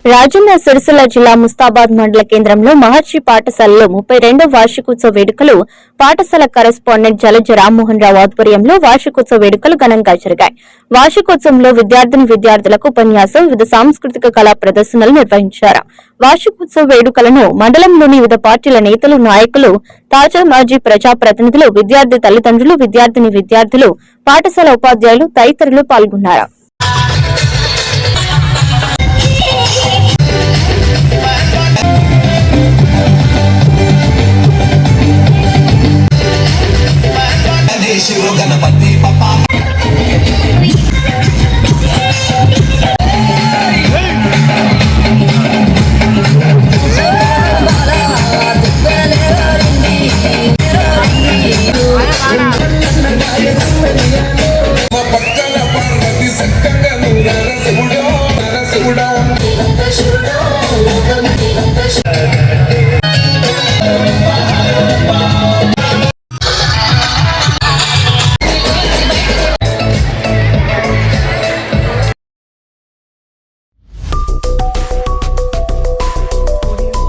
రాజన్న సిరిసిల్ల జిల్లా ముస్తాబాద్ మండల కేంద్రంలో మహర్షి పాఠశాలలో 32వ వార్షికోత్సవ వేడుకలు పాఠశాల కరెస్పాండెంట్ జలజ రామ్మోహన్ రావు ఆధ్వర్యంలో వార్షికోత్సవ వేడుకలు ఘనంగా జరిగాయి. వార్షికోత్సవంలో విద్యార్థులకు ఉపన్యాసం, వివిధ సాంస్కృతిక కళా ప్రదర్శనలు నిర్వహించారు. వార్షికోత్సవ వేడుకలను మండలంలోని వివిధ పార్టీల నేతలు, నాయకులు, తాజా మాజీ ప్రజాప్రతినిధులు, విద్యార్థి తల్లిదండ్రులు, విద్యార్థులు, పాఠశాల ఉపాధ్యాయులు తదితరులు పాల్గొన్నారు.